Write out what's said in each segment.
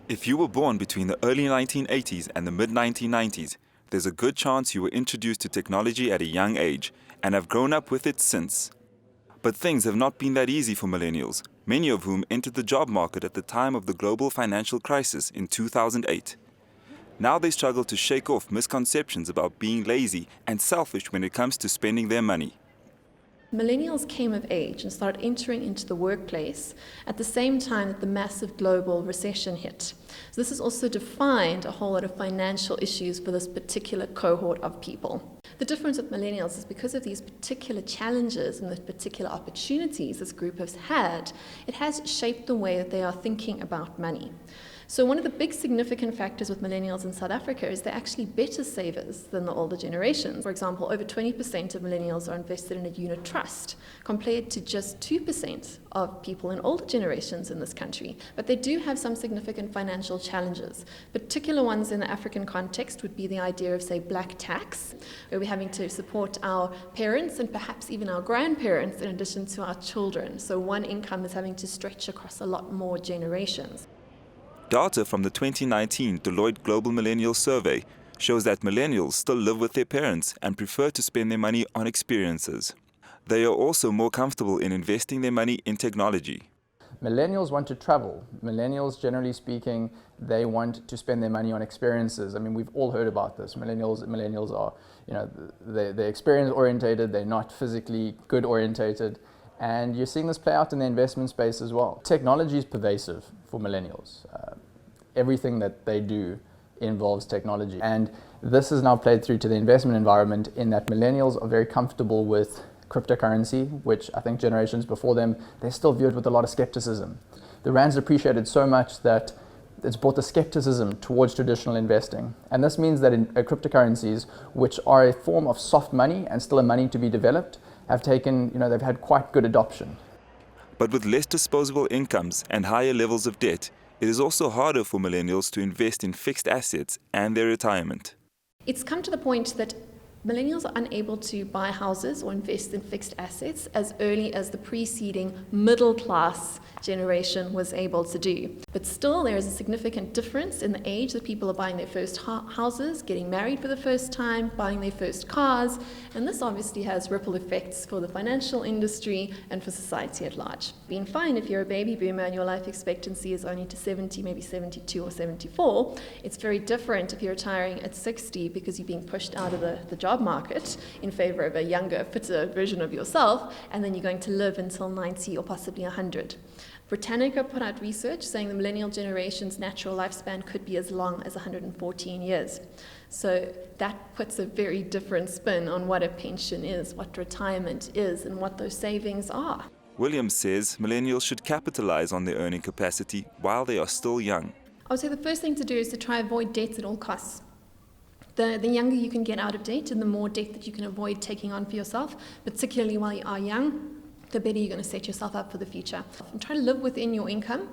If you were born between the early 1980s and the mid-1990s, there's a good chance you were introduced to technology at a young age and have grown up with it since. But things have not been that easy for millennials, many of whom entered the job market at the time of the global financial crisis in 2008. Now they struggle to shake off misconceptions about being lazy and selfish when it comes to spending their money. Millennials came of age and started entering into the workplace at the same time that the massive global recession hit. So this has also defined a whole lot of financial issues for this particular cohort of people. The difference with millennials is because of these particular challenges and the particular opportunities this group has had, it has shaped the way that they are thinking about money. So one of the big significant factors with millennials in South Africa is they're actually better savers than the older generations. For example, over 20% of millennials are invested in a unit trust, compared to just 2% of people in older generations in this country. But they do have some significant financial challenges. Particular ones in the African context would be the idea of, say, black tax, where we're having to support our parents and perhaps even our grandparents in addition to our children. So one income is having to stretch across a lot more generations. Data from the 2019 Deloitte Global Millennial Survey shows that millennials still live with their parents and prefer to spend their money on experiences. They are also more comfortable in investing their money in technology. Millennials want to travel. Millennials, generally speaking, they want to spend their money on experiences. I mean, we've all heard about this. Millennials are, they're experience orientated, they're not physically good orientated. And you're seeing this play out in the investment space as well. Technology is pervasive for millennials. Everything that they do involves technology. And this is now played through to the investment environment in that millennials are very comfortable with cryptocurrency, which I think generations before them, they still viewed with a lot of skepticism. The rand's appreciated so much that it's brought the skepticism towards traditional investing. And this means that in cryptocurrencies, which are a form of soft money and still a money to be developed, have taken, they've had quite good adoption. But with less disposable incomes and higher levels of debt, it is also harder for millennials to invest in fixed assets and their retirement. It's come to the point that millennials are unable to buy houses or invest in fixed assets as early as the preceding middle class generation was able to do. But still, there is a significant difference in the age that people are buying their first houses, getting married for the first time, buying their first cars, and this obviously has ripple effects for the financial industry and for society at large. Being fine if you're a baby boomer and your life expectancy is only to 70, maybe 72 or 74, it's very different if you're retiring at 60 because you're being pushed out of the job market in favor of a younger, fitter version of yourself, and then you're going to live until 90 or possibly 100. Britannica put out research saying the millennial generation's natural lifespan could be as long as 114 years. So that puts a very different spin on what a pension is, what retirement is, and what those savings are. Williams says millennials should capitalize on their earning capacity while they are still young. I would say the first thing to do is to try avoid debts at all costs. The younger you can get out of debt and the more debt that you can avoid taking on for yourself, particularly while you are young, the better you're going to set yourself up for the future. And try to live within your income,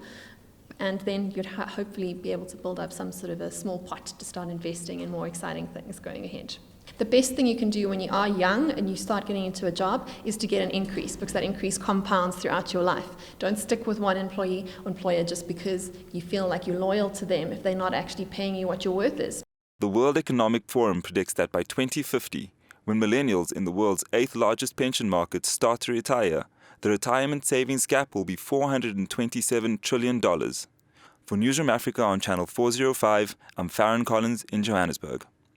and then you'd hopefully be able to build up some sort of a small pot to start investing in more exciting things going ahead. The best thing you can do when you are young and you start getting into a job is to get an increase, because that increase compounds throughout your life. Don't stick with one employer just because you feel like you're loyal to them if they're not actually paying you what your worth is. The World Economic Forum predicts that by 2050, when millennials in the world's 8th largest pension market start to retire, the retirement savings gap will be $427 trillion. For Newsroom Africa on Channel 405, I'm Farron Collins in Johannesburg.